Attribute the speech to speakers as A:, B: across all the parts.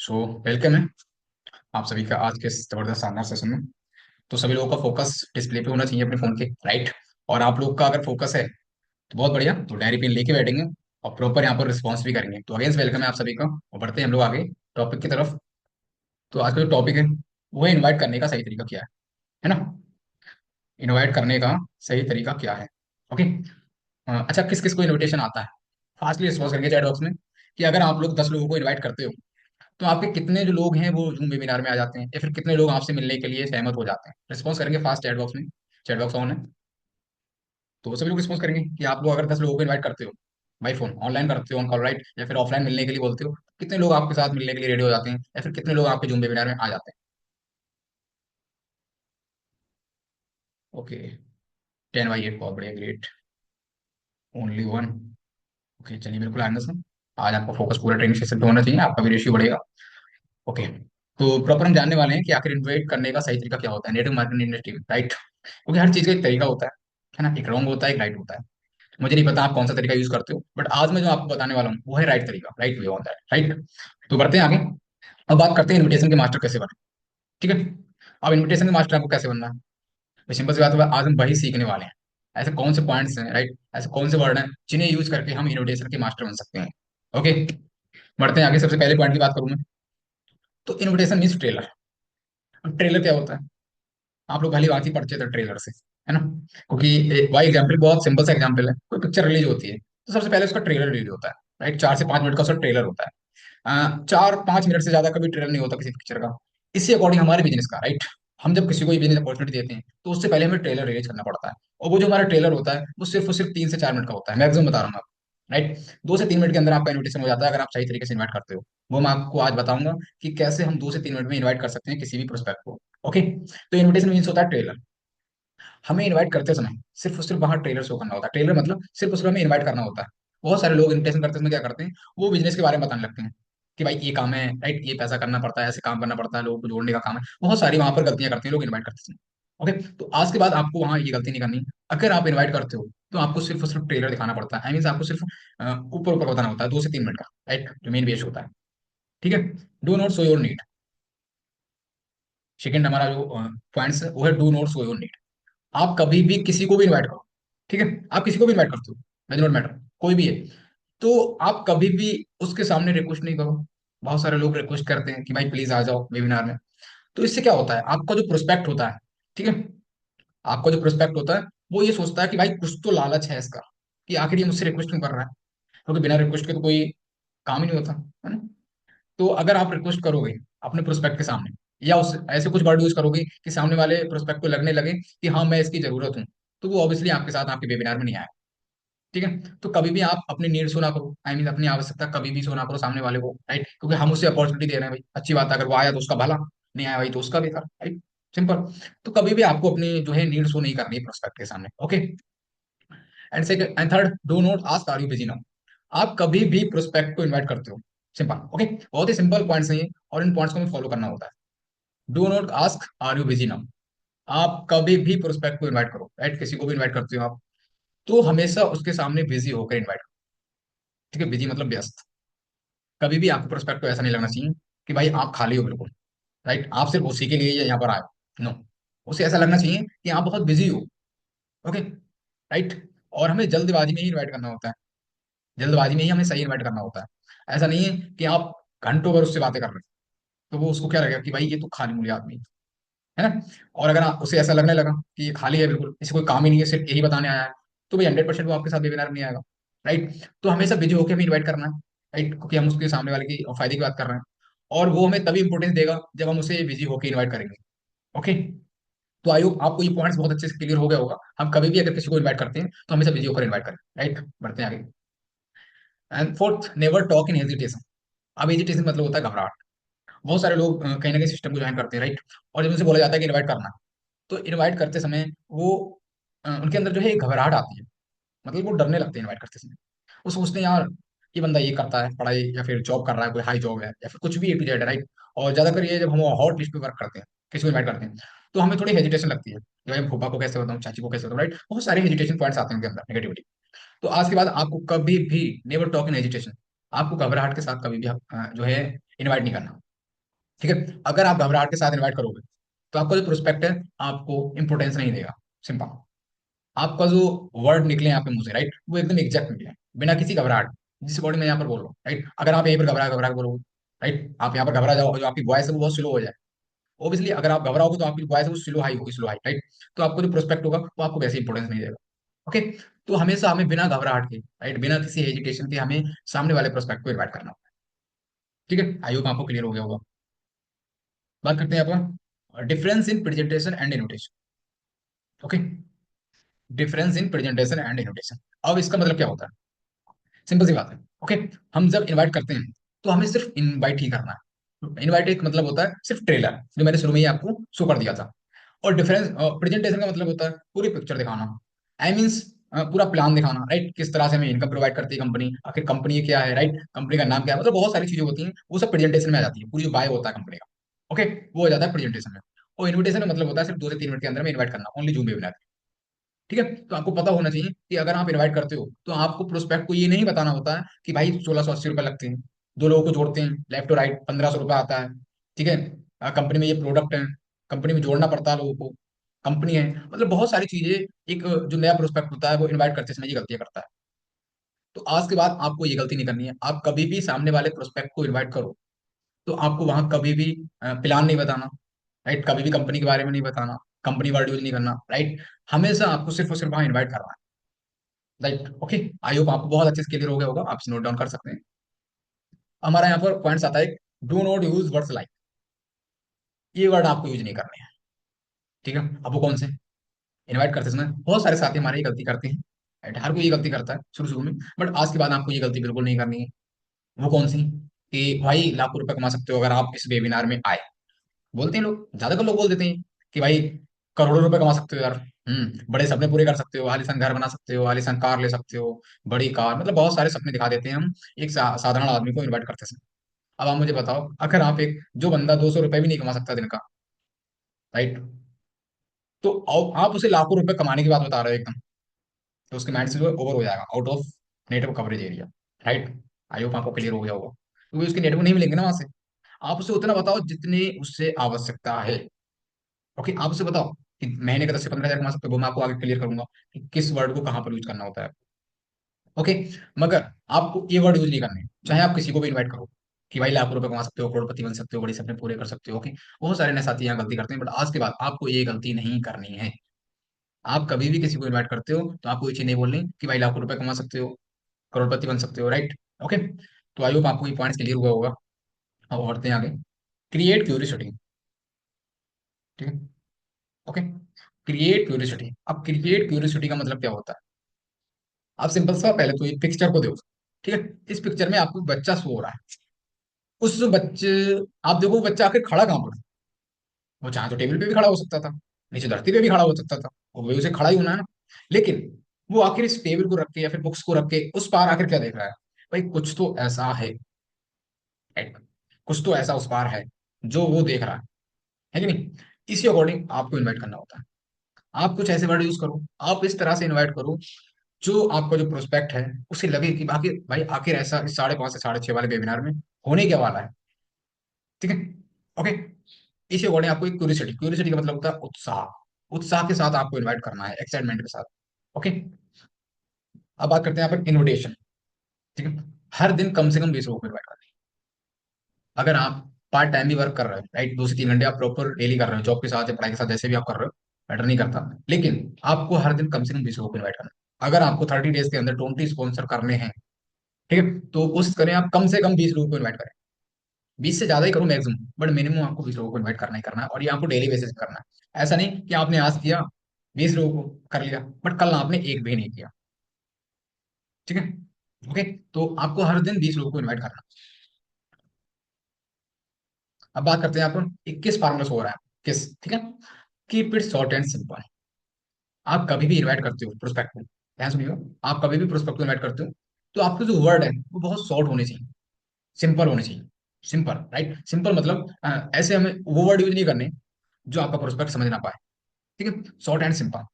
A: So welcome है आप सभी का आज के इस जबरदस्त शानदार सेशन में। तो सभी लोगों का फोकस डिस्प्ले पे होना चाहिए अपने फोन के, राइट। और आप लोग का अगर फोकस है तो बहुत बढ़िया, तो डायरी पेन लेके बैठेंगे और प्रॉपर यहाँ पर रिस्पॉन्स भी करेंगे। तो अगेंस्ट वेलकम है आप सभी का, और बढ़ते हैं हम लोग आगे टॉपिक की तरफ। तो आज का जो टॉपिक है वो है इनवाइट करने का सही तरीका क्या है ना। इनवाइट करने का सही तरीका क्या है। ओके। अच्छा, किस किस को इनविटेशन आता है? फास्टली रिस्पॉन्स करेंगे चैट बॉक्स में कि अगर आप लोग 10 लोगों को इनवाइट करते हो तो आपके कितने जो लोग हैं वो जूम वेबिनार में आ जाते हैं, या फिर कितने लोग आपसे मिलने के लिए सहमत हो जाते हैं। रिस्पॉन्स करेंगे फास्ट चैट बॉक्स में। चैट बॉक्स ऑन है तो सभी लोग रिस्पॉन्स करेंगे कि आप लोग अगर 10 लोगों को इनवाइट करते हो बाई फोन, ऑनलाइन करते हो ऑन कॉल, राइट, या फिर ऑफलाइन मिलने के लिए बोलते हो, कितने लोग आपके साथ मिलने के लिए रेडी हो जाते हैं, या फिर कितने लोग आपके जूम वेबिनार में आ जाते हैं। ओके, 10/8, बहुत बढ़िया, ग्रेट। Only one. ओके, चलिए बिल्कुल आनंद से। आज आपका फोकस पूरा ट्रेनिंग सेशन पे होना चाहिए, आपका भी रेशियो बढ़ेगा। ओके। तो प्रॉपर हम जानने वाले हैं कि आखिर इन्वाइट करने का सही तरीका क्या होता है नेटवर्क मार्केटिंग इंडस्ट्री में, राइट। क्योंकि हर चीज का एक तरीका होता है ना। एक रॉन्ग होता है, एक राइट होता है। मुझे नहीं पता आप कौन सा तरीका यूज करते हो, बट आज मैं जो आपको बताने वाला हूँ वो है राइट तरीका, right way on that, right. तो बढ़ते हैं आगे। अब बात करते हैं इन्विटेशन के मास्टर कैसे बने। ठीक है। अब इन्विटेशन के मास्टर आपको कैसे बनना है, तो सिंपल सी बात है, आज हम वही सीखने वाले हैं। ऐसे कौन से पॉइंट्स हैं, राइट, ऐसे कौन से वर्ड हैं जिन्हें यूज करके हम इन्विटेशन के मास्टर बन सकते हैं। ओके। बढ़ते हैं आगे। सबसे पहले पॉइंट की बात करूँ मैं, तो इन्विटेशन मीन्स ट्रेलर। अब ट्रेलर क्या होता है? आप लोग भली बात ही परिचित है ट्रेलर से, है ना। क्योंकि वाई एग्जाम्पल बहुत सिंपल सा एग्जाम्पल है, कोई पिक्चर रिलीज होती है तो सबसे पहले उसका ट्रेलर रिलीज होता है, राइट। 4 से 5 मिनट का उसका ट्रेलर होता है। 4-5 मिनट से ज्यादा कभी ट्रेलर नहीं होता किसी पिक्चर का। इसी अकॉर्डिंग हमारे बिजनेस का, राइट। हम जब किसी को बिजनेस अपॉर्चुनिटी देते हैं तो उससे पहले हमें ट्रेलर रिलीज करना पड़ता है, और वो जो हमारा ट्रेलर होता है वो सिर्फ और सिर्फ 3 से 4 मिनट का होता है, मैक्सिमम बता रहा हूँ, राइट। 2 से 3 मिनट के अंदर आपका इन्विटेशन हो जाता है अगर आप सही तरीके से इन्वाइट करते हो। वो मैं आपको आज बताऊंगा कि कैसे हम 2 से 3 मिनट में इन्वाइट कर सकते हैं किसी भी प्रोस्पेक्ट को। ओके। तो इन्विटेशन मीन्स होता है ट्रेलर। हमें इनवाइट करते समय सिर्फ और सिर्फ वहां ट्रेलर शो करना होता है। ट्रेलर मतलब सिर्फ और सिर्फ हमें इनवाइट करना होता है। बहुत सारे लोग इन्विटेशन करते समय क्या करते हैं, वो बिजनेस के बारे में बताने लगते हैं कि भाई ये काम है, राइट, ये पैसा करना पड़ता है, ऐसे काम करना पड़ता है, लोगों को जोड़ने का काम है। बहुत सारी वहां पर गलतियां करते हैं लोग इन्वाइट करते समय। ओके। तो आज के बाद आपको वहां ये गलती नहीं करनी। अगर आप इन्वाइट करते हो तो आपको सिर्फ और सिर्फ ट्रेलर दिखाना पड़ता है। आई मीन आपको सिर्फ ऊपर ऊपर बताना होता है 2 से 3 मिनट का, राइट, जो मेन बेस होता है। ठीक है। Do not show your need. Second हमारा जो पॉइंट्स है वो है do not show your need. आप कभी भी किसी को भी इनवाइट करो, ठीक है, आप किसी को भी इनवाइट करते हो, डज नॉट मैटर, कोई भी है, तो आप कभी भी उसके सामने रिक्वेस्ट नहीं करो। बहुत सारे लोग रिक्वेस्ट करते हैं कि भाई प्लीज आ जाओ वेबिनार में। तो इससे क्या होता है, आपका जो प्रोस्पेक्ट होता है, ठीक है, आपका जो प्रोस्पेक्ट होता है वो ये सोचता है कि भाई कुछ तो लालच है इसका, कि आखिर ये मुझसे रिक्वेस्ट क्यों कर रहा है, क्योंकि बिना रिक्वेस्ट के तो कोई काम ही नहीं होता, है ना। तो अगर आप रिक्वेस्ट करोगे अपने प्रोस्पेक्ट के सामने, या उस ऐसे कुछ वर्ड यूज करोगे कि सामने वाले प्रोस्पेक्ट को लगने लगे कि हाँ मैं इसकी जरूरत हूँ, तो वो ऑब्वियसली आपके साथ आपके वेबिनार में नहीं आएगा। ठीक है। तो कभी भी आप अपनी नीड शो ना करो, आई मीन अपनी आवश्यकता कभी भी शो ना करो सामने वाले को, राइट, क्योंकि हम उसे अपॉर्चुनिटी दे रहे हैं भाई, अच्छी बात है, अगर वो आया तो उसका भला, नहीं आया भाई तो उसका बेकार, राइट, सिंपल। तो कभी भी आपको अपनी जो है नीड शो नहीं करनी है प्रोस्पेक्ट के सामने। Okay. And second and third, do not ask are you busy now. आप कभी भी प्रोस्पेक्ट को इन्वाइट करते हो, सिंपल, ओके, बहुत ही सिंपल पॉइंट्स हैं ये, और इन पॉइंट्स को हमें फॉलो करना होता है। Do not ask are you busy now. आप कभी भी प्रोस्पेक्ट को इन्वाइट करो, राइट, किसी को भी इन्वाइट करते हो आप, तो हमेशा उसके सामने बिजी होकर इन्वाइट करो। ठीक है, बिजी मतलब व्यस्त। कभी भी आपको प्रोस्पेक्ट को ऐसा नहीं लगना चाहिए कि भाई आप खाली हो बिल्कुल, राइट, आप सिर्फ उसी के लिए यहाँ पर आए, नो। उसे ऐसा लगना चाहिए कि आप बहुत बिजी हो। Okay, right. और हमें जल्दबाजी में ही इन्वाइट करना होता है, जल्दबाजी में ही हमें सही इन्वाइट करना होता है। ऐसा नहीं है कि आप घंटों भर उससे बातें कर रहे हैं, तो वो उसको क्या लगेगा कि भाई ये तो खाली मूली आदमी है ना। और अगर उसे ऐसा लगने लगा कि ये खाली है, बिल्कुल इसे कोई काम ही नहीं है, सिर्फ यही बताने आया है, तो भाई 100% वो आपके साथ वेबिनार में नहीं आएगा, राइट। तो हमेशा बिजी होकर हमें इन्वाइट करना है, राइट, क्योंकि हम उसके सामने वाले की फायदे की बात कर रहे हैं, और वो हमें तभी इंपॉर्टेंस देगा जब हम उसे बिजी होकर इन्वाइट करेंगे। ओके। तो आई होप आपको ये पॉइंट्स बहुत अच्छे से क्लियर हो गया होगा। हम कभी भी अगर किसी को इन्वाइट करते हैं तो हमेशा बिजी होकर इन्वाइट करें, राइट। बढ़ते हैं आगे। And fourth, never talk in hesitation. अब हेजिटेशन मतलब होता है घबराहट। बहुत सारे लोग कहीं ना कहीं सिस्टम को ज्वाइन करते हैं, राइट, और जब उनसे बोला जाता है कि इन्वाइट करना, तो इनवाइट करते समय वो उनके अंदर जो है एक घबराहट आती है, मतलब वो डरने लगते हैं इनवाइट करते समय। वो सोचते हैं यार ये बंदा ये करता है पढ़ाई या फिर जॉब कर रहा है, कोई हाई जॉब है या फिर कुछ भी ए टू जेड है, राइट। और ज्यादातर ये जब हम हॉट लिस्ट पे वर्क करते हैं, किसी को इन्वाइट करते हैं, तो हमें थोड़ी हेजिटेशन लगती है कि भाई फूफा को कैसे बताऊं, चाची को कैसे बताऊं, राइट। बहुत सारे हेजिटेशन पॉइंट्स आते हैं उनके अंदर, नेगेटिविटी। तो आज के बाद आपको कभी भी नेवर टॉक इन हेजिटेशन, आपको घबराहट के साथ कभी भी जो है इन्वाइट नहीं करना। ठीक है, अगर आप घबराहट के साथ इन्वाइट करोगे तो आपका जो प्रोस्पेक्ट है आपको इंपोर्टेंस नहीं देगा। सिंपल। आपका जो वर्ड निकले यहाँ पे मुंह से, राइट, वो एकदम एग्जैक्ट निकले, बिना किसी घबराहट। जिस अकॉर्डिंग मैं यहाँ पर बोल रहा हूँ, राइट, अगर आप यहीं पर घबरा घबरा के बोलोगे, राइट, आप यहाँ पर घबरा जाओ, जो आपकी वॉइस है वो बहुत स्लो हो जाए। ऑब्वियसली अगर आप घबराओगे तो आपकी वॉइस है वो स्लो हाई होगी, स्लो हाई, राइट। तो आपको जो प्रोस्पेक्ट होगा वो आपको वैसे इंपोर्टेंस नहीं देगा। ओके। तो हमेशा हमें बिना घबराहट के, राइट, बिना किसी हेजिटेशन के हमें सामने वाले प्रोस्पेक्ट को इन्वाइट करना होगा। ठीक है, आई होप आपको क्लियर हो गया होगा। बात करते हैं अपन difference in presentation and invitation. Okay. Difference in presentation and invitation. अब इसका मतलब क्या होता है? सिंपल सी बात है। ओके। हम जब इनवाइट करते हैं तो हमें सिर्फ इनवाइट ही करना है। इनवाइट एक मतलब होता है सिर्फ ट्रेलर, जो मैंने शुरू में ही आपको शो कर दिया था। और डिफरेंस प्रेजेंटेशन का मतलब होता है पूरी पिक्चर दिखाना। आई मीन्स पूरा प्लान दिखाना, राइट, किस तरह से हमें इनकम प्रोवाइड करती है कंपनी, आखिर कंपनी क्या है, राइट, कंपनी का नाम क्या है, मतलब बहुत सारी चीजें होती हैं, वो सब प्रेजेंटेशन में आ जाती है, पूरी जो बायो होता है कंपनी का। ओके। वो हो जाता है प्रेजेंटेशन में। और इन्विटेशन का मतलब होता है सिर्फ 2 से 3 मिनट के अंदर में इन्वाइट करना, ओनली जूम वेबिनार। ठीक है। तो आपको पता होना चाहिए कि अगर आप इनवाइट करते हो तो आपको प्रोस्पेक्ट को ये नहीं बताना होता है कि भाई 1680 रुपये लगते हैं, दो लोगों को जोड़ते हैं लेफ्ट टू राइट 1500 रुपये आता है। ठीक है। कंपनी में ये प्रोडक्ट है, कंपनी में जोड़ना पड़ता है लोगों को, कंपनी है, मतलब बहुत सारी चीजें। एक जो नया प्रोस्पेक्ट होता है वो इन्वाइट करते समय ये गलतियां करता है। तो आज के बाद आपको ये गलती नहीं करनी है। आप कभी भी सामने वाले प्रोस्पेक्ट को इन्वाइट करो तो आपको वहां कभी भी प्लान नहीं बताना, राइट, कभी भी कंपनी के बारे में नहीं बताना, कंपनी वर्ड यूज नहीं करना, राइट। हमेशा आपको सिर्फ और सिर्फ वहां इन्वाइट करना है, राइट। ओके। आई होप आपको बहुत अच्छे से क्लियर हो गया होगा, आप इसे नोट डाउन कर सकते हैं। हमारा यहाँ पर पॉइंट्स आता है, do not use words like. ये वर्ड आपको यूज नहीं करने हैं। ठीक है। अब वो कौन से? इनवाइट करते समय बहुत सारे साथी हमारे ये गलती करते हैं, राइट, हर कोई ये गलती करता है शुरू शुरू में, बट आज के बाद आपको ये गलती बिल्कुल नहीं करनी है। वो कौन सी? कि भाई लाखों रुपए कमा सकते हो अगर आप इस वेबिनार में आए। बोलते हैं लोग, ज्यादातर लोग बोल देते हैं कि भाई करोड़ों रुपए कमा सकते हो यार। बड़े सपने पूरे कर सकते हो, आलीशान घर बना सकते हो, आलीशान कार ले सकते हो, बड़ी कार, मतलब बहुत सारे सपने दिखा देते हैं हम एक साधारण आदमी को इन्वाइट करते समय। अब आप मुझे बताओ, अगर आप एक जो बंदा 200 रुपए भी नहीं कमा सकता दिन का, राइट, तो आप उसे लाखों रुपए कमाने की बात बता रहे हो एकदम, तो उसके माइंड से जो ओवर हो जाएगा, out of network coverage area, right. I hope आपको क्लियर हो गया होगा, क्योंकि उसके नेटवर्क नहीं मिलेंगे ना वहां से। आप उसे उतना बताओ जितनी उससे आवश्यकता है। ओके। आप उसे बताओ कि महीने का 10 से 15 हजार कमा सकते हो, वो मैं आपको आगे क्लियर करूंगा कि किस वर्ड को कहाँ पर यूज करना होता है। ओके। मगर आपको ये वर्ड यूज नहीं करने, चाहे आप किसी को भी इन्वाइट करो कि भाई लाखों रुपए कमा सकते हो, करोड़पति बन सकते हो, बड़े सपने पूरे कर सकते हो। ओके। बहुत सारे नए साथी यहाँ गलती करते हैं, बट आज के बाद आपको ये गलती नहीं करनी है। आप कभी भी किसी को इन्वाइट करते हो तो आपको ये चीज नहीं बोलनी कि भाई लाखों रुपए कमा सकते हो, करोड़पति बन सकते हो, राइट। ओके। तो आई होप आपको ये पॉइंट्स क्लियर हुआ होगा। अब बढ़ते हैं आगे। Create curiosity. ठीक है। ओके। Create curiosity. अब क्रिएट क्यूरियोसिटी का मतलब क्या होता है? आप सिंपल सा पहले तो ये पिक्चर को देखो। ठीक है। इस पिक्चर में आपको बच्चा सो रहा है। उस बच्चे, आप देखो वो बच्चा आखिर खड़ा कहाँ पर है? वो चाहे तो टेबल पे भी खड़ा हो सकता था, नीचे धरती पे भी खड़ा हो सकता था, वो भी उसे खड़ा ही होना है ना। लेकिन वो आखिर इस टेबल को रख के या फिर बुक्स को रख के उस पार आखिर क्या देख रहा है? भाई कुछ तो ऐसा है, right? कुछ तो ऐसा उस पार है जो वो देख रहा है कि नहीं? इसी अकॉर्डिंग आपको इन्वाइट करना होता है। आप कुछ ऐसे वर्ड यूज करो, आप इस तरह से इन्वाइट करो जो आपका जो प्रोस्पेक्ट है उसे लगे कि बाकी भाई आखिर ऐसा इस 5:30 से 6:30 वाले वेबिनार में होने क्या वाला है। ठीक है। ओके। इसी अकॉर्डिंग आपको एक क्यूरियोसिटी, क्यूरियोसिटी का मतलब होता है उत्साह, उत्साह के साथ आपको इन्वाइट करना है, एक्साइटमेंट के साथ। ओके। अब बात करते हैं यहाँ पर इन्विटेशन। ठीक है। हर दिन कम से कम 20 लोगों को इन्वाइट करना है। अगर आप पार्ट टाइम भी वर्क कर रहे हो, राइट, 2 से 3 घंटे आप प्रॉपर डेली कर रहे हो, जॉब के साथ या पढ़ाई के साथ जैसे भी आप कर रहे हो, मैटर नहीं करता, लेकिन आपको हर दिन कम से कम 20 लोगों को इन्वाइट करना है। अगर आपको 30 डेज के अंदर 20 स्पॉन्सर करने हैं, ठीक है, तो कोशिश करें आप कम से कम 20 लोगों को इन्वाइट करें। 20 से ज्यादा ही करो मैक्सिमम, बट मिनिमम आपको 20 लोगों को इन्वाइट करना ही करना है, और ये आपको डेली बेसिस पे करना है। ऐसा नहीं कि आपने आज किया 20 लोगों को कर लिया, बट कल आपने एक भी नहीं किया। ठीक है। ओके। तो आपको हर दिन 20 लोगों को इन्वाइट करना। अब बात करते हैं यहाँ पर 21 फार्मूला हो रहा है, किस, ठीक है, keep it short and simple. आप कभी भी इन्वाइट करते हो प्रोस्पेक्ट को, ध्यान सुनिएगा, आप कभी भी प्रोस्पेक्ट को इन्वाइट करते हो तो आपके जो वर्ड है वो बहुत शॉर्ट होने चाहिए, सिंपल होने चाहिए। सिंपल, राइट, सिंपल मतलब ऐसे हमें वो वर्ड यूज नहीं करने जो आपका प्रोस्पेक्ट समझ ना पाए। ठीक है। Short and simple.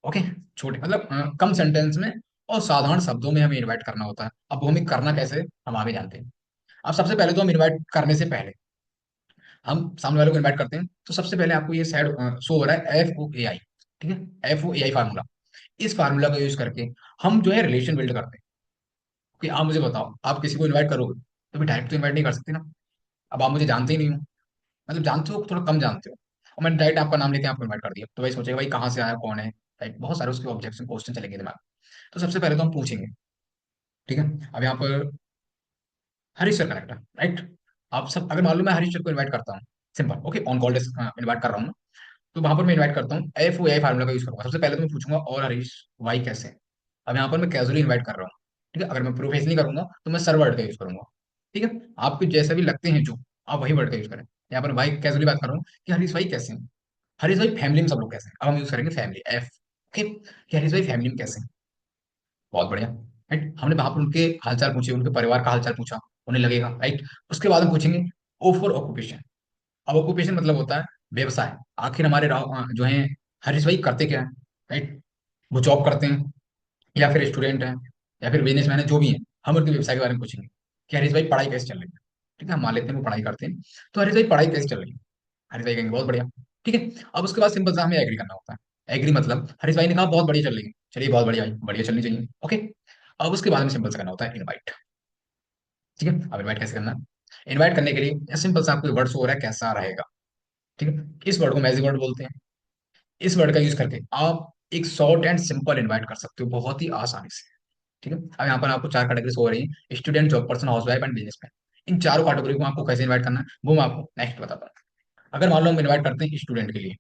A: ओके। छोटे मतलब कम सेंटेंस में और साधारण शब्दों में हमें इनवाइट करना होता है। अब वो हमें करना कैसे, हम आगे जानते हैं। अब सबसे पहले तो हम इनवाइट करने से पहले हम सामने वाले को इनवाइट करते हैं तो सबसे पहले आपको ये साइड शो हो रहा है FOAI। ठीक है, FOAI फार्मूला। इस फार्मूला का यूज करके हम जो है रिलेशन बिल्ड करते हैं कि आप मुझे बताओ, आप किसी को इनवाइट करोगे तो भी डायरेक्ट तो इनवाइट नहीं कर सकते ना। अब आप मुझे जानते ही नहीं हो, मतलब जानते हो थोड़ा कम जानते हो, और मैंने डायरेक्ट आपका नाम लेके आपको इनवाइट कर दिया, तो भाई सोचेगा भाई कहाँ से आया, कौन है। राइट, बहुत सारे उसके ऑब्जेक्शन क्वेश्चन चलेंगे दिमाग में। तो सबसे पहले तो हम पूछेंगे। ठीक है, अब यहाँ पर हरीश सर कनेक्ट है। राइट, आप सब अगर मान लो मैं हरीश सर को इनवाइट करता हूँ, simple okay, on call invite कर रहा हूँ, तो वहां पर मैं इनवाइट करता हूँ, FOAI फार्मूला का यूज करूंगा। सबसे पहले तो मैं पूछूंगा और हरीश भाई कैसे हैं। अब यहाँ पर मैं कैजुअली इनवाइट कर रहा हूँ। ठीक है, अगर मैं प्रोफेशनली करूंगा तो मैं सर वर्ड का यूज करूंगा। ठीक है, आपको जैसे भी लगते हैं जो, आप वही वर्ड का यूज करें। यहाँ पर भाई कैजुअली बात कर रहा हूँ कि हरीश भाई कैसे हैं। हरीश भाई फैमिली में सब लोग कैसे हैं, अब हम यूज करेंगे फैमिली F। ओके, कि हरीश भाई फैमिली में कैसे हैं। बहुत बढ़िया। राइट, हमने वहां पर उनके हालचाल पूछे, उनके परिवार का हालचाल पूछा, उन्हें लगेगा। राइट, उसके बाद हम पूछेंगे O फॉर ऑक्यूपेशन। अब ऑक्यूपेशन मतलब होता है व्यवसाय। आखिर हमारे जो है हरीश भाई करते क्या है। राइट, वो जॉब करते हैं या फिर स्टूडेंट हैं या फिर बिजनेसमैन है, जो भी है, हम उनके व्यवसाय के बारे में पूछेंगे कि हरीश भाई पढ़ाई कैसे चल रही है। ठीक है, हम मान लेते हैं वो पढ़ाई करते हैं, तो हरीश भाई पढ़ाई कैसे चल रही है। हरीश भाई कहेंगे बहुत बढ़िया। ठीक है, अब उसके बाद सिंपल सा हमें एग्री करना होता है। एग्री मतलब हरीश भाई ने कहा बहुत बढ़िया चल रही है, चलिए बहुत बढ़िया भाई, बढ़िया चलनी चाहिए। ओके, अब उसके बाद में सिंपल सा करना होता है इनवाइट। ठीक है, अब इनवाइट कैसे करना है। इनवाइट करने के लिए सिंपल सा आपको वर्ड शो हो रहा है कैसा रहेगा। ठीक है, इस वर्ड को मैजिक वर्ड बोलते हैं। इस वर्ड का यूज करके आप एक शॉर्ट एंड सिंपल इनवाइट कर सकते हो बहुत ही आसानी से। ठीक है, अब यहाँ पर आपको चार कैटेगरीज हो रही है, student, job person, housewife and businessman. इन चारों कैटेगरी को आपको कैसे इनवाइट करना है वो मैं आपको नेक्स्ट बताता हूँ। अगर मान लो हम इनवाइट करते हैं स्टूडेंट के लिए।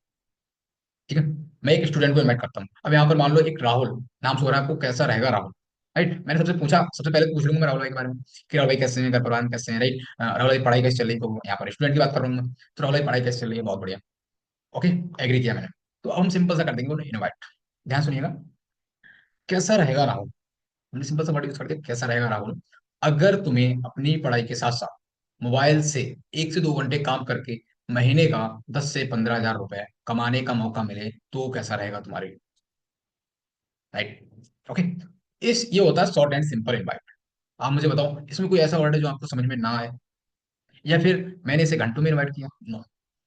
A: ठीक है, मैं एक स्टूडेंट को इनवाइट करता हूँ। अब यहाँ पर मान लो एक राहुल नाम से हो रहा है, आपको कैसा रहेगा राहुल। राइट, मैंने सबसे पूछा, सबसे पहले पूछ लूंगा मैं राहुल भाई के बारे में कि राहुल भाई कैसे हैं, घर परिवार में कैसे हैं। राइट, राहुल भाई पढ़ाई कैसे चल रही है, तो यहाँ पर स्टूडेंट की बात कर रहा हूँ मैं, तो राहुल भाई पढ़ाई कैसे चल रही है, बहुत बढ़िया। ओके, एग्री किया मैंने। तो अब हम सिंपल सा कर देंगे इनवाइट। ध्यान सुनिएगा, कैसा रहेगा राहुल। हमने सिंपल सा वर्ड यूज कर दिया, कैसा रहेगा राहुल। अगर तुम्हें अपनी पढ़ाई के साथ साथ मोबाइल से 1 से 2 घंटे काम करके महीने का 10 से 15 हज़ार रुपए कमाने का मौका मिले तो कैसा रहेगा तुम्हारे लिए। Right, okay. इस ये होता है शॉर्ट एंड सिंपल इनवाइट। आप मुझे बताओ इसमें कोई ऐसा वर्ड है जो आपको समझ में ना आए, या फिर मैंने इसे घंटों में इनवाइट किया, नो।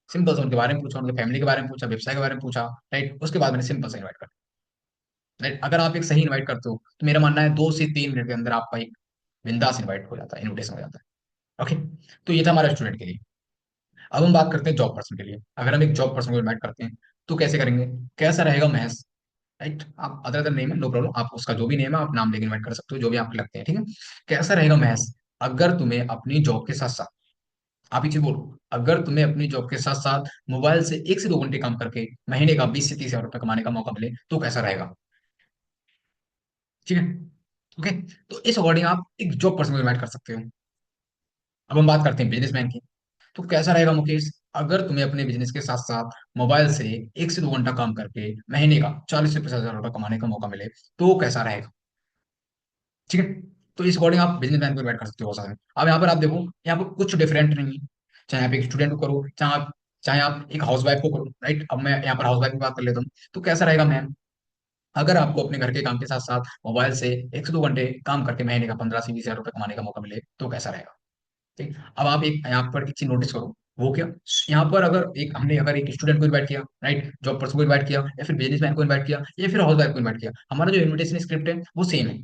A: सिंपल से उनके बारे में पूछा, उनके फैमिली के बारे में पूछा, व्यवसाय के बारे में पूछा। राइट, उसके बाद मैंने सिंपल से इनवाइट कर। राइट, अगर आप एक सही इनवाइट करते हो तो मेरा मानना है 2 से 3 मिनट के अंदर आपका एक बिंदास इनवाइट हो जाता है, इनविटेशन हो जाता है। ओके, तो ये था हमारा स्टूडेंट के लिए। अब हम बात करते हैं जॉब पर्सन के लिए। अगर हम एक जॉब पर्सन को इनवाइट करते हैं तो कैसे करेंगे, कैसा रहेगा महेश। राइट, आप अदर अदर नेम है, नो प्रॉब्लम, आप उसका जो भी नेम है आप नाम लेके इनवाइट कर सकते हो, जो भी आपको लगते हैं। ठीक है, कैसा रहेगा महेश। अगर तुम्हें अपनी जॉब के साथ साथ, आप एक चीज बोलो, अगर तुम्हें अपनी जॉब के साथ साथ मोबाइल से 1 से 2 घंटे काम करके महीने का 20 से 30 हज़ार रुपए कमाने का मौका मिले तो कैसा रहेगा। ठीक है, ओके। तो इस अकॉर्डिंग आप एक जॉब पर्सन को इनवाइट कर सकते हो। अब हम बात करते हैं बिजनेसमैन की। तो कैसा रहेगा मुकेश, अगर तुम्हें अपने बिजनेस के साथ साथ मोबाइल से 1 से 2 घंटा काम करके महीने का 40 से 50 हज़ार रुपए कमाने का मौका मिले तो कैसा रहेगा। ठीक है, तो इस अकॉर्डिंग आप बिजनेसमैन को इन्वाइट कर सकते हो बहुत सारे। अब यहाँ पर आप देखो, यहाँ पर कुछ डिफरेंट नहीं है, चाहे आप एक स्टूडेंट को करो, चाहे आप एक हाउस वाइफ को करो। राइट, अब मैं यहाँ पर हाउस वाइफ की बात कर लेता हूँ, तो कैसा रहेगा मैम। अगर आपको अपने घर के काम के साथ साथ मोबाइल से 1 से 2 घंटे काम करके महीने का 15 से 20 हज़ार रुपए कमाने का मौका मिले तो कैसा रहेगा। ठीक, अब आप एक यहाँ पर एक चीज नोटिस करो, वो क्या, यहाँ पर अगर एक हमने अगर एक स्टूडेंट को इनवाइट किया, राइट, जॉब पर्सन को इनवाइट किया, या फिर बिजनेसमैन को इनवाइट किया, या फिर हाउस वाइफ को इनवाइट किया, हमारा जो इन्विटेशन स्क्रिप्ट है वो सेम है।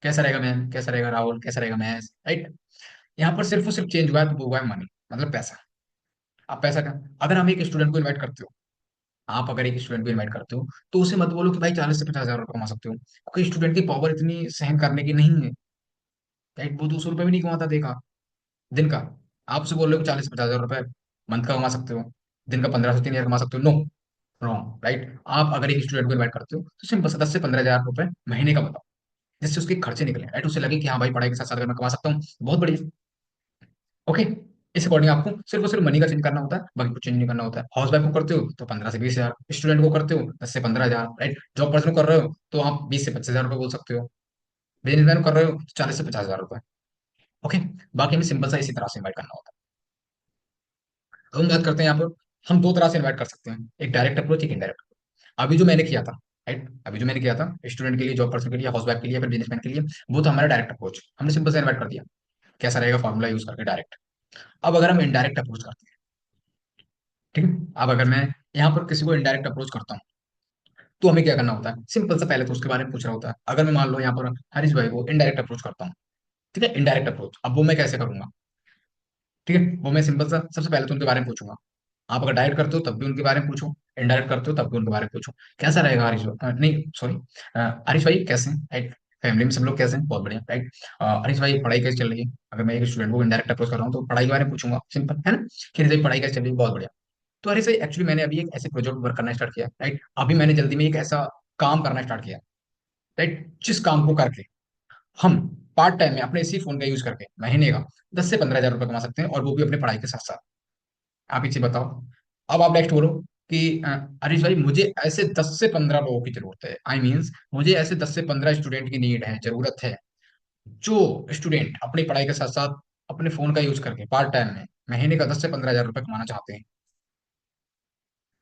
A: कैसा रहेगा मैम, कैसा रहेगा राहुल, कैसा रहेगा महेश। राइट, यहाँ पर सिर्फ और सिर्फ चेंज हुआ है, तो वो हुआ है मनी, मतलब पैसा। आप पैसा का, अगर हम एक स्टूडेंट को इन्वाइट करते हो, आप अगर एक स्टूडेंट को इन्वाइट करते हो तो उसे मत बोलो कि भाई 40 से 50 हज़ार रुपये कमा सकते हो, क्योंकि स्टूडेंट की पावर इतनी सहन करने की नहीं है। राइट, वो 200 रुपये भी नहीं कमाता देखा दिन का। आप उसे बोल रहे हो 40 से 50 हज़ार रुपए मंथ का कमा सकते हो, दिन का 15 से 3 हज़ार कमा सकते हो, नो, रॉन्ग। राइट, आप अगर एक स्टूडेंट को इन्वाइट करते हो तो सिर्फ 10 से 15 हज़ार रुपए महीने का बताओ, जिससे उसके खर्चे निकले। राइट, उसे लगे कि हाँ भाई पढ़ाई के साथ साथ अगर मैं कमा सकता हूँ बहुत बढ़िया। ओके, इस अकॉर्डिंग आपको सिर्फ और सिर्फ मनी का चेंज करना होता है, बाकी कुछ चेंज नहीं करना होता है। हाउस वाइफ को करते हो तो 15 से 20 हज़ार, स्टूडेंट को करते हो 10 से 15 हज़ार। राइट, जॉब पर्सन को कर रहे हो तो आप 20 से 25 हज़ार रुपए बोल सकते हो, बिजनेसमैन को कर रहे हो तो 40 से 50 हज़ार रुपए। ओके, बाकी हमें सिंपल सा इसी तरह से इन्वाइट करना होता है। तो हम बात करते हैं यहाँ पर, हम दो तरह से इन्वाइट कर सकते हैं, एक डायरेक्ट अप्रोच, एक इनडायरेक्ट। अभी जो मैंने किया था, राइट, अभी जो मैंने किया था स्टूडेंट के लिए, जॉब पर्सन के लिए, हाउस वाइफ के लिए, फिर बिजनेसमैन के लिए, वो तो हमारा डायरेक्ट अप्रोच, हमने सिंपल से इन्वाइट कर दिया, कैसा रहेगा फॉर्मूला यूज करके डायरेक्ट। अब अगर हम इनडायरेक्ट अप्रोच करते हैं, ठीक है। अब अगर मैं यहाँ पर किसी को इनडायरेक्ट अप्रोच करता हूँ, तो हमें क्या करना होता है? सिंपल सा, पहले तो उसके बारे में पूछ रहा होता है। अगर मैं मान लो यहाँ पर हरीश भाई को इनडायरेक्ट अप्रोच करता हूँ, ठीक है, इनडायरेक्ट अप्रोच, अब वो मैं कैसे करूंगा? ठीक है, वो मैं सिंपल सा सबसे पहले तो उनके बारे में पूछूंगा। आप अगर डायरेक्ट करते हो तब भी उनके बारे में पूछो, इनडायरेक्ट करते हो तब भी उनके बारे में पूछो, कैसा रहेगा हरीश नहीं सॉरी, हरीश भाई कैसे हैं, राइट? फैमिली में सब लोग कैसे हैं? बहुत बढ़िया, राइट? हरीश भाई पढ़ाई कैसी चल रही है? अगर मैं एक स्टूडेंट को इनडायरेक्ट अप्रोच कर रहा हूँ तो पढ़ाई के बारे में पूछूंगा, सिंपल है ना, कि हरीश भाई पढ़ाई कैसी चल रही है? बहुत बढ़िया। तो हरीश भाई एक्चुअली मैंने अभी एक ऐसे प्रोजेक्ट वर्क करना स्टार्ट किया, राइट? अभी मैंने जल्दी में एक ऐसा काम करना स्टार्ट किया, राइट? जिस काम को करके हम पार्ट टाइम में अपने इसी फोन का यूज करके महीने का 10 से 15 हज़ार रुपये कमा सकते हैं, और वो भी अपने पढ़ाई के साथ साथ। आप इसे बताओ। अब आप नेक्स्ट बोलो कि हरीश भाई मुझे ऐसे 10 से 15 लोगों की जरूरत है, आई मीन्स मुझे ऐसे 10 से 15 स्टूडेंट की नीड है, जरूरत है, जो स्टूडेंट अपनी पढ़ाई के साथ साथ अपने फोन का यूज करके पार्ट टाइम में महीने का 10 से 15 हज़ार रुपये कमाना चाहते हैं।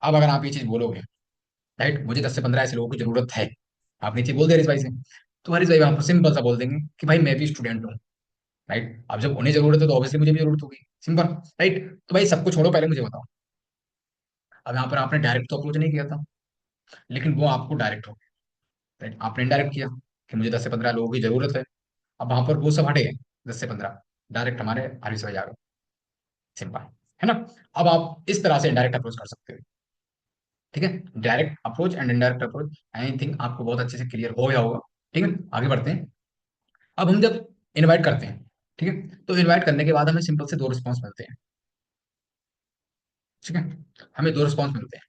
A: अब अगर आप ये चीज बोलोगे, राइट, मुझे 10 से 15 ऐसे लोगों की जरूरत है, आप नीचे बोल दे हरीश भाई से, तो हरीश भाई वहां पर सिंपल सा बोल देंगे कि भाई मैं भी स्टूडेंट हूँ, राइट? अब जब उन्हें जरूरत है तो ऑब्वियसली मुझे भी जरूरत होगी, सिंपल, राइट? तो भाई सबको छोड़ो, पहले मुझे बताओ। अब यहाँ पर आपने डायरेक्ट तो अप्रोच नहीं किया था, लेकिन वो आपको डायरेक्ट हो, राइट? आपने इनडायरेक्ट किया कि मुझे 10 से 15 लोगों की जरूरत है। अब वहां पर वो सब हटे गए, 10 से 15 डायरेक्ट हमारे हरीश भाई आ गए, सिंपल, है ना? अब आप इस तरह से इनडायरेक्ट अप्रोच कर सकते हो, ठीक है? Direct approach and indirect approach, I think आपको बहुत अच्छे से क्लियर हो गया होगा। ठीक है, आगे बढ़ते हैं। अब हम जब इनवाइट करते हैं, ठीक है, तो इनवाइट करने के बाद हमें सिंपल से दो रिस्पॉन्स मिलते हैं, ठीक है? हमें दो रिस्पॉन्स मिलते हैं,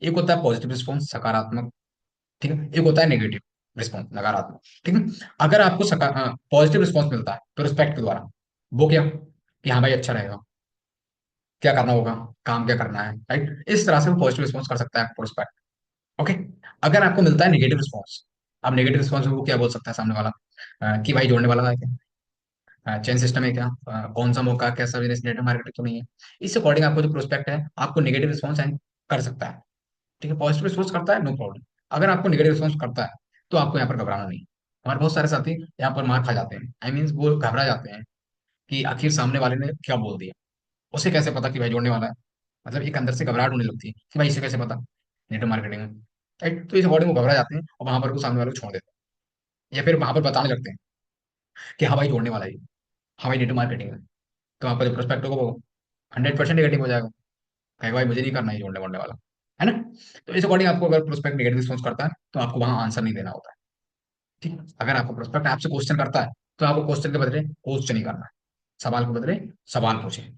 A: एक होता है पॉजिटिव रिस्पॉन्स, सकारात्मक, ठीक है, एक होता है नेगेटिव रिस्पॉन्स, नकारात्मक, ठीक है? अगर आपको पॉजिटिव रिस्पॉन्स मिलता है प्रोस्पेक्ट के द्वारा, वो क्या, कि हाँ भाई अच्छा रहेगा, क्या करना होगा, काम क्या करना है, राइट? इस तरह से वो पॉजिटिव रिस्पॉन्स कर सकता है प्रोस्पेक्ट। ओके। अगर आपको मिलता है नेगेटिव रिस्पॉन्स, अब नेगेटिव रिस्पॉन्स में वो क्या बोल सकता है सामने वाला, कि भाई जोड़ने वाला है क्या, चेन सिस्टम है क्या, कौन सा मौका, कैसा बिजनेस, नेटवर्क मार्केटिंग तो नहीं है। इस अकॉर्डिंग आपको जो प्रोस्पेक्ट है आपको नेगेटिव रिस्पॉन्स कर सकता है, ठीक है? पॉजिटिव रिस्पॉन्स करता है, नो प्रॉब्लम। अगर आपको नेगेटिव रिस्पॉन्स करता है तो आपको यहाँ पर घबराना नहीं। हमारे बहुत सारे साथी यहाँ पर मार खा जाते हैं, आई मीन्स वो घबरा जाते हैं कि आखिर सामने वाले ने क्या बोल दिया, उसे कैसे पता कि भाई जोड़ने वाला है, मतलब एक अंदर से घबराहट होने लगती है कि भाई इसे कैसे पता, नेटवर्क मार्केटिंग में, राइट? तो इस अकॉर्डिंग वो घबरा जाते हैं और वहां पर वो सामने वाले को छोड़ देते हैं, या फिर वहां पर बताने लगते हैं कि हाँ भाई जोड़ने वाला है ये, हाँ भाई नेटवर्क मार्केटिंग है। तो वहां पर जो प्रोस्पेक्ट होगा वो 100% नेगेटिव हो जाएगा, कहेगा भाई मुझे नहीं करना है जोड़ने वोड़ने वाला, है ना? तो इस अकॉर्डिंग आपको अगर प्रोस्पेक्ट नेगेटिव रिस्पॉन्स करता है तो आपको वहां आंसर नहीं देना होता है, ठीक है? अगर आपको प्रोस्पेक्ट आपसे क्वेश्चन करता है तो आपको क्वेश्चन के बदले क्वेश्चन ही करना है, सवाल के बदले सवाल पूछे।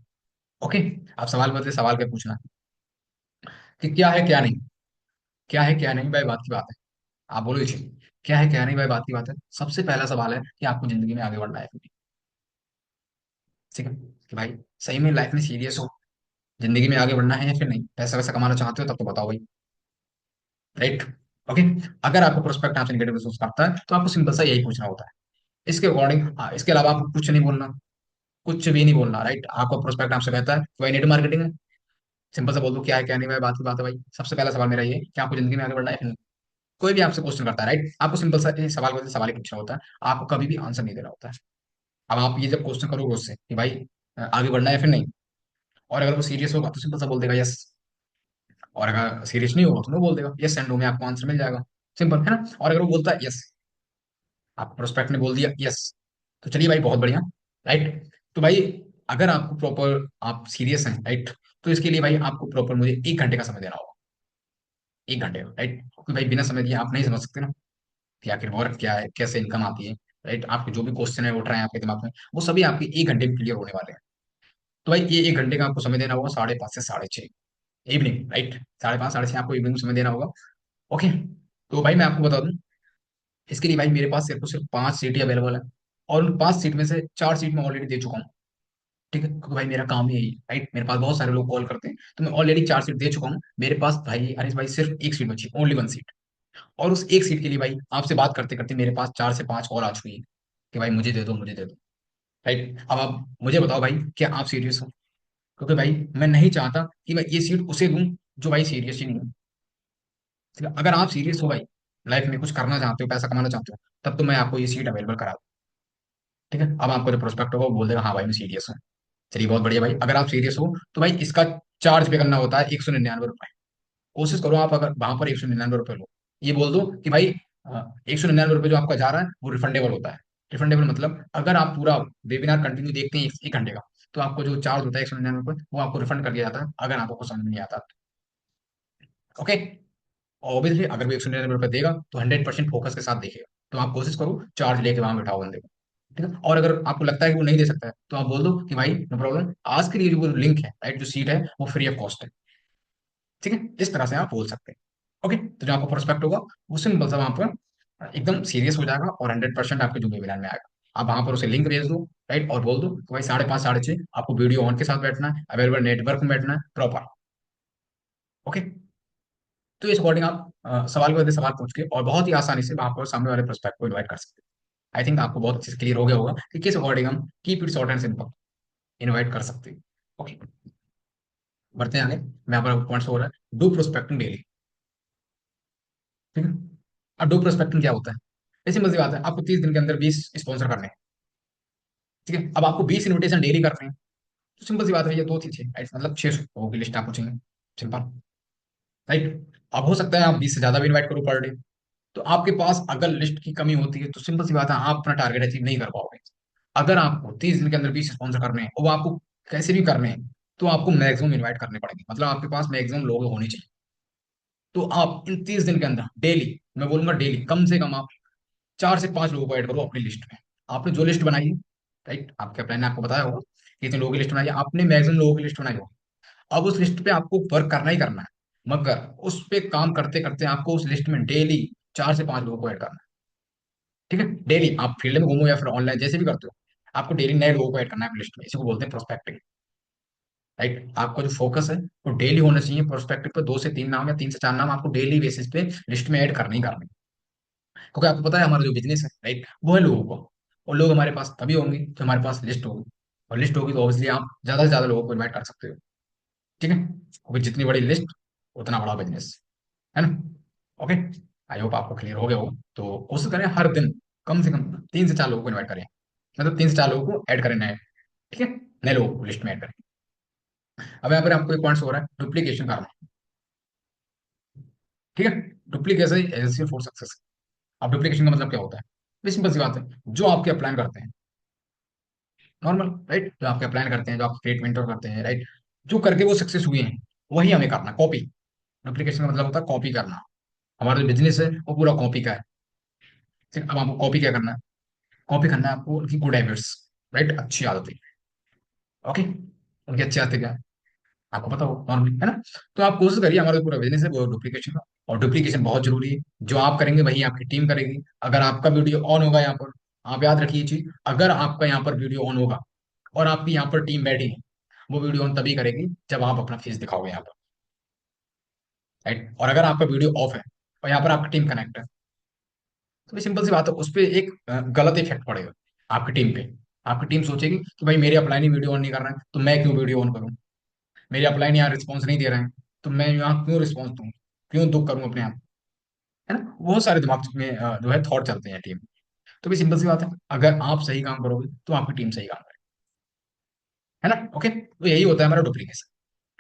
A: ओके। आप सवाल के बदले सवाल के पूछना कि क्या है क्या नहीं, क्या है क्या नहीं भाई बात की बात है, आप बोलो इसे, क्या है क्या नहीं भाई बात की बात है। सबसे पहला सवाल है कि आपको जिंदगी में आगे बढ़ना है कि नहीं, ठीक है? कि भाई सही में लाइफ में सीरियस हो, जिंदगी में आगे बढ़ना है या फिर नहीं, पैसा वैसा कमाना चाहते हो तब तो बताओ भाई, राइट? ओके। अगर आपको प्रोस्पेक्ट आपसे नेगेटिव रिस्पॉन्स करता है तो आपको सिंपल सा यही पूछना होता है, इसके अकॉर्डिंग, इसके अलावा आपको कुछ नहीं बोलना, कुछ भी नहीं बोलना, राइट? आपको प्रोस्पेक्ट आपसे कहता है कि भाई नेट मार्केटिंग है, सिंपल सा बोल दो क्या है क्या नहीं भाई बात की बात है भाई। सबसे पहला सवाल मेरा ये है कि आपको जिंदगी में आगे बढ़ना है या नहीं। कोई भी आपसे क्वेश्चन करता है, राइट, आपको सिंपल सा ये सवाल को सवाल ही पूछना होता है, आपको कभी भी आंसर नहीं देना होता है। अब आप ये जब क्वेश्चन करोगे उससे कि भाई आगे बढ़ना है या फिर नहीं, और अगर वो सीरियस होगा तो सिंपल सा बोल देगा यस, और अगर सीरियस नहीं होगा तो नो बोल देगा, यस एंड नो में आपको आंसर मिल जाएगा, सिंपल, है ना? और अगर वो बोलता है यस, आप प्रोस्पेक्ट ने बोल दिया यस, तो चलिए भाई बहुत बढ़िया, राइट? तो भाई अगर आपको प्रॉपर आप सीरियस हैं, राइट, तो इसके लिए भाई आपको प्रॉपर मुझे 1 घंटे का समय देना होगा, 1 घंटे का, राइट? क्योंकि भाई बिना समय दिए आप नहीं समझ सकते ना कि आखिर वर्क क्या है, कैसे इनकम आती है, राइट? आपके जो भी क्वेश्चन है उठ रहे हैं आपके दिमाग में, वो सभी आपके 1 घंटे में क्लियर होने वाले हैं। तो भाई ये 1 घंटे का आपको समय देना होगा, 5:30 से 6:30 इवनिंग, राइट? 5:30 से 6:30 आपको इवनिंग में समय देना होगा। ओके। तो भाई मैं आपको बता दूं, इसके लिए भाई मेरे पास सिर्फ और सिर्फ 5 सीट ही अवेलेबल है, और उन 5 सीट में से 4 सीट मैं ऑलरेडी दे चुका हूँ, ठीक है? क्योंकि भाई मेरा काम ही यही है, राइट? मेरे पास बहुत सारे लोग कॉल करते हैं, तो मैं ऑलरेडी 4 सीट दे चुका हूँ। मेरे पास भाई हरीश भाई सिर्फ एक सीट बची, ओनली 1 सीट, और उस एक सीट के लिए भाई आपसे बात करते करते मेरे पास 4 से 5 कॉल आ चुकी है कि भाई मुझे दे दो, मुझे दे दो, राइट? अब आप मुझे बताओ भाई क्या आप सीरियस हो? क्योंकि भाई मैं नहीं चाहता कि मैं ये सीट उसे दूं जो भाई सीरियस ही नहीं है, ठीक है? अगर आप सीरियस हो भाई, लाइफ में कुछ करना चाहते हो, पैसा कमाना चाहते हो, तब तो मैं आपको ये सीट अवेलेबल करा दूं, ठीक है? अब आपको जो प्रोस्पेक्ट होगा वो बोल देगा हाँ भाई मैं सीरियस हूँ, चलिए बहुत बढ़िया भाई। अगर आप सीरियस हो तो भाई इसका चार्ज पे करना होता है 199 रुपए। कोशिश करो आप अगर वहां पर 199 रुपये लो, ये बोल दो कि भाई 199 रुपये जो आपका जा रहा है वो रिफंडेबल होता है। रिफंडेबल मतलब अगर आप पूरा वेबिनार कंटिन्यू देखते हैं 1 घंटे का, तो आपको जो चार्ज होता है 199 रुपये वो आपको रिफंड कर दिया जाता है, अगर आपको कुछ समझ में नहीं आता। ओके। ऑब्वियसली अगर वो 199 रुपये देगा तो 100% फोकस के साथ देखेगा। तो आप कोशिश करो चार्ज लेके वहां बैठाओ बंदे को। ठीक है। और अगर आपको लगता है कि वो नहीं दे सकता है, तो आप बोल दो कि भाई नो प्रॉब्लम, आज के लिए जो लिंक है, राइट, जो सीट है वो फ्री ऑफ कॉस्ट है। ठीक है, इस तरह से आप बोल सकते हैं। ओके, तो जो आपका प्रोस्पेक्ट होगा वो सिंपल सा वहां पर एकदम सीरियस हो जाएगा और 100% आपके जो वेबिनार में आएगा। आप वहां पर उसे लिंक भेज दो, राइट, और बोल दो कि भाई 5:30 6:30 आपको वीडियो ऑन के साथ बैठना है, अवेलेबल नेटवर्क में बैठना है प्रॉपर। ओके। तो इस अकॉर्डिंग आप सवाल के बाद सवाल पूछ के और बहुत ही आसानी से वहां पर सामने वाले प्रोस्पेक्ट को इन्वाइट कर सकते हैं। आई थिंक आपको बहुत अच्छे से क्लियर हो गया होगा कि किस अकॉर्डिंग हम keep it short and simple invite कर सकते हैं। ओके, बढ़ते हैं आगे। मैं आपका पॉइंट्स हो रहा है डू प्रोस्पेक्टिंग डेली। ठीक है। अब डू प्रोस्पेक्टिंग क्या होता है? ऐसी मजी बात है, आपको 30 दिन के अंदर 20 स्पॉन्सर करने हैं। ठीक है, अब आपको 20 इन्विटेशन डेली करने हैं। तो सिंपल सी बात है, ये दो चीज है, right? मतलब 600 लोगों की लिस्ट आपको चाहिए। Simple, right. अब हो सकता है आप 20 से ज्यादा भी इन्वाइट करो पर डे। तो आपके पास अगर लिस्ट की कमी होती है तो सिंपल सी बात है, आप अपना टारगेट अचीव नहीं कर पाओगे। अगर आपको 30 दिन के अंदर 20 स्पॉन्सर करने हैं और वो आपको कैसे भी करने हैं, तो आपको मैक्सिमम इन्वाइट करने पड़ेंगे, मतलब आपके पास मैक्सिमम लोग होने चाहिए। तो आप इन 30 दिन के अंदर डेली, मैं बोलूंगा डेली कम से कम आप 4 से 5 लोगों को ऐड करो अपनी लिस्ट में। आपने जो लिस्ट बनाई है, राइट, आपके प्लान ने आपको बताया होगा कि इतने लोगों की लिस्ट बनाई है, आपने मैक्सिमम लोगों की लिस्ट बनाई होगी। अब उस लिस्ट पे आपको वर्क करना ही करना है, मगर उस पे काम करते करते आपको उस लिस्ट में डेली 4 से 5 लोगों को ऐड करना है। ठीक है, डेली आप फील्ड में घूमो या फिर ऑनलाइन जैसे भी करते हो, आपको डेली नए लोगों को ऐड करना है अपनी लिस्ट में। इसी को बोलते हैं प्रोस्पेक्टिंग। राइट, आपका जो फोकस है वो डेली होना चाहिए प्रोस्पेक्टिव पे। 2 से 3 नाम या 3 से 4 नाम आपको डेली बेसिस पे लिस्ट में ऐड करने ही करने हैं। क्योंकि आपको पता है हमारा जो बिजनेस है, राइट, वो है लोगों को। और लोग हमारे पास तभी होंगे तो हमारे पास लिस्ट होगी। और लिस्ट होगी तो ऑब्वियसली आप ज्यादा से ज्यादा लोगों को इन्वाइट कर सकते हो। ठीक है, क्योंकि जितनी बड़ी लिस्ट उतना बड़ा बिजनेस, है ना? ओके, आई होप आपको क्लियर हो गया हो। तो कोशिश करें हर दिन कम से कम 3 से 4 लोगों को इन्वाइट करें, मतलब 3 से 4 लोगों को ऐड करें नए। ठीक है, नए लोगों को लिस्ट में ऐड करें। अब यहाँ पर आपको एक पॉइंट हो रहा है डुप्लीकेशन करना। ठीक है, डुप्लीकेशन एजेंसी फॉर सक्सेस। अब डुप्लीकेशन का मतलब क्या होता है? ये सिंपल सी बात है, जो आपके अपलाइन करते हैं नॉर्मल, राइट, जो आपके अपलाइन करते हैं, जो आप ट्रीटमेंट करते हैं, राइट, जो करके वो सक्सेस हुए हैं वही हमें करना, कॉपी। डुप्लीकेशन का मतलब होता है कॉपी करना। हमारा जो बिजनेस है वो पूरा कॉपी का है। ठीक, अब आपको कॉपी क्या करना है? कॉपी करना है आपको उनकी गुड हैबिट्स, राइट, अच्छी आदतें। ओके, उनकी अच्छी आदतें क्या है आपको पता हो नॉर्मली, है ना? तो आप कोशिश करिए, हमारा जो पूरा बिजनेस है वो डुप्लीकेशन का। और डुप्लीकेशन बहुत जरूरी है, जो आप करेंगे वही आपकी टीम करेगी। अगर आपका वीडियो ऑन होगा यहाँ पर, आप याद रखिए ये चीज, अगर आपका यहाँ पर वीडियो ऑन होगा और आपकी यहाँ पर टीम बैठी है, वो वीडियो ऑन तभी करेगी जब आप अपना फेस दिखाओगे यहाँ पर, राइट। और अगर आपका वीडियो ऑफ है और यहाँ पर आपकी टीम कनेक्ट है, तो सिंपल सी बात है, उस पर एक गलत इफेक्ट पड़ेगा आपकी टीम पे। आपकी टीम सोचेगी कि भाई मेरे अपलाइन ही वीडियो ऑन नहीं कर रहे हैं तो मैं क्यों वीडियो ऑन करूँ, मेरे अपलाइन यहाँ रिस्पॉन्स नहीं दे रहे हैं तो मैं यहाँ क्यों रिस्पॉन्स दूँ, क्यों दुख करूँ अपने आप, है ना? बहुत सारे दिमाग में जो है थॉट चलते हैं टीम। तो भी सिंपल सी बात है, अगर आप सही काम करोगे तो आपकी टीम सही काम करेगी, है ना? ओके, तो यही होता है हमारा डुप्लीकेशन।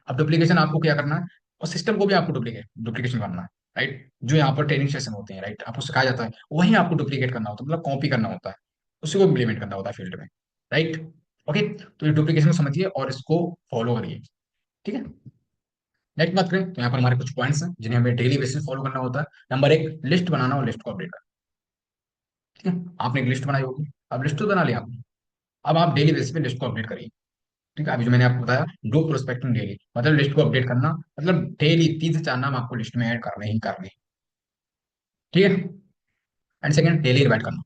A: अब डुप्लीकेशन आपको क्या करना है, और सिस्टम को भी आपको डुप्लीकेशन करना है, राइट। जो यहाँ पर ट्रेनिंग सेशन होते हैं, राइट, आपको सिखाया जाता है वही आपको डुप्लीकेट करना होता है, मतलब कॉपी करना होता है, उसी को इम्प्लीमेंट करना होता है फील्ड में, राइट। ओके, तो ये डुप्लीकेशन को समझिए और इसको फॉलो करिए। ठीक है, नेक्स्ट बात करें तो यहाँ पर हमारे कुछ पॉइंट्स हैं जिन्हें हमें डेली बेसिस फॉलो करना होता है। नंबर 1, लिस्ट बनाना और लिस्ट को अपडेट करना। ठीक है, आपने एक लिस्ट बनाई होगी, अब लिस्ट तो बना लिया आपने, अब आप डेली बेसिस पे लिस्ट को अपडेट करिए। ठीक है, अभी जो मैंने आपको बताया, डू प्रोस्पेक्टिंग डेली, मतलब लिस्ट को अपडेट करना, मतलब डेली 3 से 4 नाम आपको लिस्ट में ऐड करने ही करने। ठीक है, एंड सेकंड, डेली इन्वाइट करना।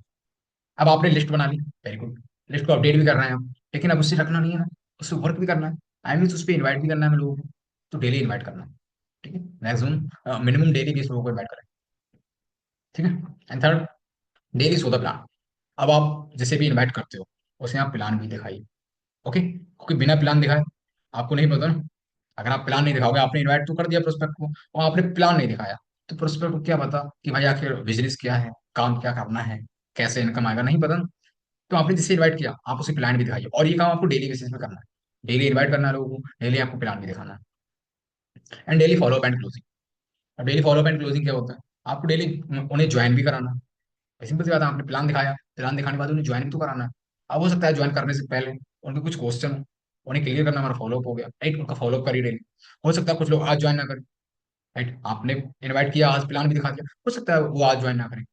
A: अब आपने लिस्ट बना ली, वेरी गुड, लिस्ट को अपडेट भी कर रहे हैं हम, लेकिन अब उससे रखना नहीं है ना, उससे वर्क भी करना है। आई मीन उस पर इन्वाइट भी करना है हमें लोगों को, तो डेली इन्वाइट करना। ठीक है, मैक्सिमम मिनिमम डेली 20 लोगों को इन्वाइट करें। ठीक है, and third, daily so the plan. अब आप जैसे भी इन्वाइट करते हो उसे आप प्लान भी दिखाइए। ओके, क्योंकि बिना प्लान दिखाए आपको नहीं पता ना। अगर आप प्लान नहीं दिखाओगे, आपने इनवाइट तो कर दिया प्रोस्पेक्ट को और आपने प्लान नहीं दिखाया, तो प्रोस्पेक्ट को क्या पता कि भाई आखिर बिजनेस क्या है, काम क्या करना है, कैसे इनकम आएगा, नहीं पता ना। तो आपने जिससे इन्वाइट किया आप उसे प्लान भी दिखाइए, और ये काम आपको डेली बेसिस पे करना है। डेली इन्वाइट करना है लोगों को, डेली आपको प्लान भी दिखाना है। And daily follow up and closing. अब डेली फॉलोअप एंड क्लोजिंग क्या होता है? आपको डेली उन्हें ज्वाइन भी कराना है। सिंपल सी बात है, आपने प्लान दिखाया, प्लान दिखाने के बाद उन्हें ज्वाइन भी तो कराना है। अब हो सकता है ज्वाइन करने से पहले उनके कुछ क्वेश्चन हो, उन्हें क्लियर करना, हमारा फॉलोअप हो गया राइट, उनका फॉलोअप करिए डेली। हो सकता है कुछ लोग आज ज्वाइन ना करें, राइट, आपने इनवाइट किया, आज प्लान भी दिखा दिया, हो सकता है वो आज ज्वाइन ना करें,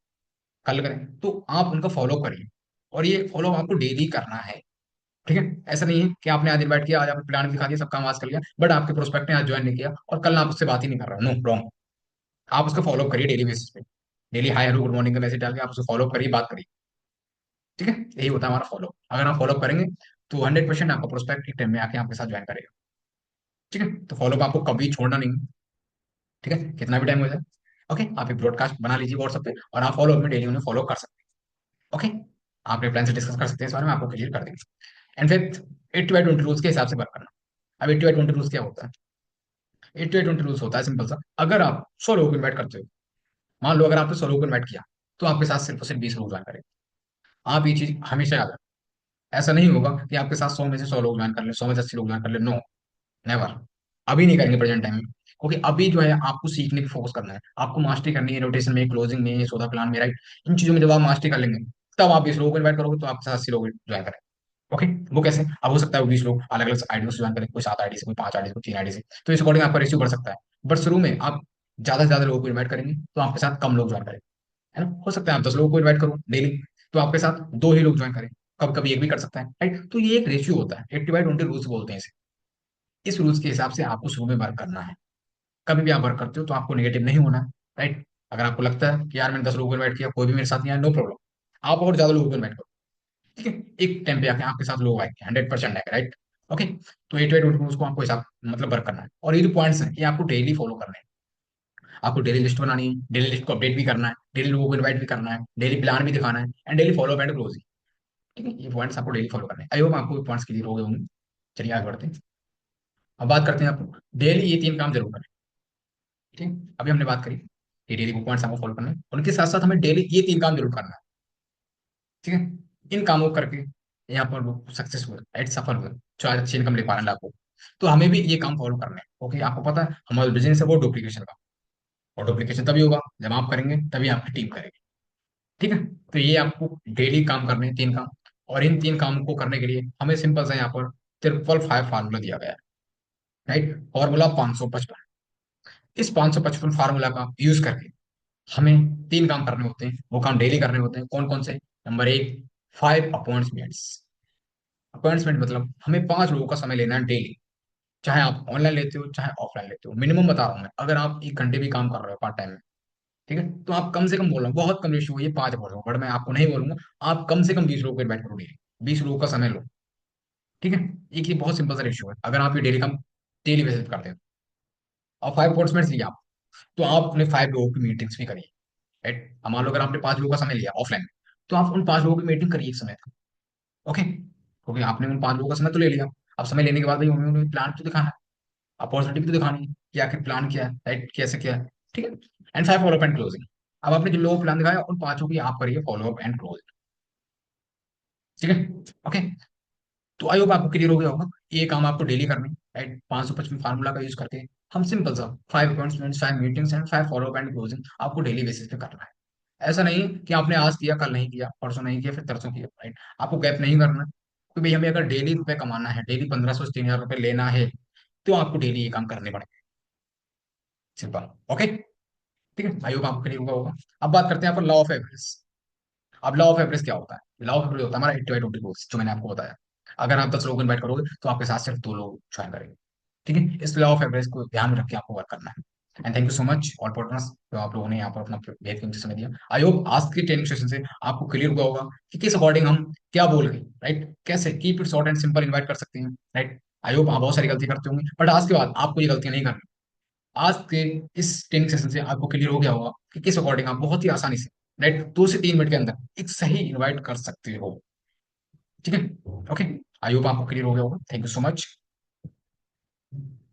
A: कल करें, तो आप उनका फॉलो करिए। और ये फॉलो आपको डेली करना है, ठीक है? ऐसा नहीं है कि आपने आज इनवाइट किया, आज आपने प्लान दिखा दिया, सब काम आज कर लिया, बट आपके प्रोस्पेक्ट ने आज ज्वाइन नहीं किया और कल आप उससे बात ही नहीं कर रहे हो, नो, रॉन्ग। आप उसका फॉलो करिए डेली बेसिस पे। Daily hi hello good morning का मैसेज डाल के आप उसको फॉलो करिए, बात करिए, ठीक है? यही होता है हमारा फॉलो। अगर आप फॉलो करेंगे तो 100% आपका प्रोस्पेक्ट एक टाइम में आके आपके साथ ज्वाइन करेगा, ठीक है? तो फॉलो आपको कभी छोड़ना नहीं है, ठीक है, कितना भी टाइम हो जाए। ओके, आप एक ब्रॉडकास्ट बना लीजिए व्हाट्सएप पे और आप फॉलो में डेली उन्हें फॉलो कर सकते हैं। ओके, आप अपने प्लान से डिस्कस कर सकते हैं, इस बारे में आपको क्लियर कर देंगे। एंड फिर 80/20 रूल्स के हिसाब से वर्क करना। अब 80/20 रूल्स क्या होता है? 80/20 रूल्स होता है सिंपल सा। अगर आप 100 लोगों को इन्वाइट करते हो, मान लो अगर आपने 100 लोगों को इन्वाइट किया, तो आपके साथ सिर्फ और सिर्फ 20 लोग ज्वाइन करें। आप ये चीज हमेशा याद रखें। ऐसा नहीं होगा कि आपके साथ 100 में से 100 लोग ज्वाइन कर ले, 100 में से 80 लोग ज्वाइन कर ले, नो, नेवर। अभी नहीं करेंगे प्रेजेंट टाइम में, क्योंकि अभी जो है आपको सीखने पे फोकस करना है, आपको मास्टरी करनी है, नोटेशन में, क्लोजिंग में, सोदा प्लान में, राइट। इन चीजों में जब आप मास्टरी कर लेंगे, तब आप 20 लोगों को इन्वाइट करोगे तो आपके साथ 80 लोग ज्वाइन करें। ओके, वो कैसे? अब हो सकता है वो 20 लोग अलग अलग आईडी से ज्वाइन करें, कोई 7 आईडी से, कोई 5 आईडी से, कोई 3 आईडी से, तो इस अकॉर्डिंग आपका रेशियो बढ़ सकता है। बट शुरू में आप ज्यादा से ज्यादा लोगों को इन्वाइट करेंगे तो आपके साथ कम लोग ज्वाइन करेंगे, है ना? हो सकता है आप 10 लोगों को इन्वाइट करो डेली, तो आपके साथ 2 ही लोग ज्वाइन करें, कभी कभी एक भी कर सकता है, राइट। तो ये एक रेशियो होता है, 80/20 रूल्स बोलते हैं इसे। इस रूल्स के हिसाब से आपको शुरू में वर्क करना है। कभी भी आप वर्क करते हो तो आपको नेगेटिव नहीं होना है, राइट। अगर आपको लगता है कि यार मैंने 10 लोगों को इन्वाइट किया, कोई भी मेरे साथ नहीं आया, नो प्रॉब्लम, आप और ज्यादा लोगों को इन्वाइट करो, ठीक है? एक टाइम पे आके आपके साथ लोग आएंगे, 100% आएगा, राइट। ओके, तो 80/20 रूल्स को आपको हिसाब मतलब वर्क करना है, और ये जो पॉइंट्स हैं ये आपको डेली फॉलो करने हैं। आपको डेली लिस्ट बनानी है, डेली लिस्ट को अपडेट भी करना है, डेली लोगों को इन्वाइट भी करना है, डेली प्लान भी दिखाना है, and daily follow and closing, ठीक है? ये पॉइंट्स आपको डेली फॉलो करने हैं। आई होप आपको पॉइंट्स क्लियर हो गए होंगे। चलिए आगे बढ़ते हैं। अब बात करते हैं, आपको डेली ये 3 काम जरूर करें, ठीक है? अभी हमने बात करी कि डेली वो पॉइंट्स आपको फॉलो करना है, उनके साथ साथ हमें डेली ये 3 काम जरूर करना है, ठीक है? इन कामों को करके यहाँ पर वो सक्सेसफुल एट सफल हुए, चाहे अच्छी इनकम ले पा रहे हैं लाखों, तो हमें भी ये काम फॉलो करना है। ओके, आपको पता है हमारा बिजनेस है वो डुप्लीकेशन का, और डुप्लीकेशन तभी होगा जब आप करेंगे, तभी आपकी टीम करेगी, ठीक है? तो ये आपको डेली काम करने हैं, 3 काम। और इन 3 कामों को करने के लिए हमें सिंपल सा यहाँ पर 555 फार्मूला दिया गया है, राइट। फॉर्मूला 555। इस 555 फार्मूला का यूज करके हमें 3 काम करने होते हैं, वो काम डेली करने होते हैं। कौन कौन से? Number 1, 5 appointments. अपॉइंटमेंट मतलब हमें 5 लोगों का समय लेना है डेली, चाहे आप ऑनलाइन लेते हो चाहे ऑफलाइन लेते हो। मिनिमम बता रहा हूँ मैं, अगर आप 1 घंटे भी काम कर रहे हो पार्ट टाइम में, ठीक है, तो आप कम से कम, बोल रहा हूँ बहुत कम रेशियो, ये 5 बोल रहा हूँ, बट मैं आपको नहीं बोलूंगा। आप कम से कम 20 लोगों को इन्वाइट करो डेली, 20 लोगों का समय लो, ठीक है? एक ये बहुत सिंपल सा रेशियो है, अगर आप ये डेली काम डेली बेसिस पे करते हो और 5 अपॉइंटमेंट्स लिया आप, तो आप अपने 5 लोगों की मीटिंग्स भी करिए, राइट। अब मान लो अगर आपने 5 लोगों का समय लिया ऑफलाइन, तो आप उन 5 लोगों की मीटिंग करिए एक समय, ओके, क्योंकि आपने उन 5 लोगों का समय तो ले लिया। अब समय लेने के बाद भाई हमें उन्हें प्लान तो दिखाना है, अपॉर्चुनिटी भी तो दिखानी है कि आखिर प्लान क्या है, राइट, कैसे क्या है, ठीक है? And 5 follow up and closing. अब आपने जिन लोगों को प्लान दिखाया उन 5 की आप करिए फॉलोअप एंड क्लोज, ठीक है? ओके, तो आई होप आपको क्लियर हो गया होगा। ये काम आपको डेली करनी है, राइट। 555 फार्मूला का यूज करके हम सिंपल सा 5 appointments, 5 meetings and 5 follow up and closing आपको डेली बेसिस पे करना है। ऐसा नहीं है कि आपने आज किया, कल नहीं किया, परसों नहीं किया, फिर तरसों किया, राइट। आपको गैप नहीं करना, क्योंकि भाई हमें अगर डेली रुपए कमाना है, डेली 1500 से 3000 रुपए लेना है, तो आपको डेली ये काम करने पड़ेंगे, सिंपल। ओके, ठीक है, आई होप आपको क्लियर हुआ होगा। अब बात करते हैं यहाँ पर लॉ ऑफ एवरेज। अब लॉ ऑफ एवरेज क्या होता है? लॉ ऑफ एवरेज होता है हमारा 80/20 रूल्स, जो मैंने आपको बताया। अगर आप 10 लोगों को इन्वाइट करोगे तो आपके साथ सिर्फ 2 लोग ज्वाइन करेंगे, ठीक है? इस लॉ ऑफ एवरेज को ध्यान में रख के आपको वर्क करना है। And thank you so much all partners, जो आप लोगों ने यहाँ पर अपना बेहतरीन समय दिया। आई होप आज के ट्रेनिंग सेशन से आपको क्लियर हुआ होगा कि किस अकॉर्डिंग हम क्या बोल रहे हैं, राइट, कैसे keep it short and simple invite कर सकते हैं, राइट। आई होप आप बहुत सारी गलती करते होंगे, बट आज के बाद आपको ये गलतियां नहीं करनी। आज के इस ट्रेनिंग सेशन से आपको क्लियर हो गया होगा कि किस अकॉर्डिंग आप बहुत ही आसानी से, राइट, 2 से 3 मिनट के अंदर एक सही इन्वाइट कर सकते हो, ठीक है? ओके, आई होप आपको क्लियर हो गया होगा। Thank you so much.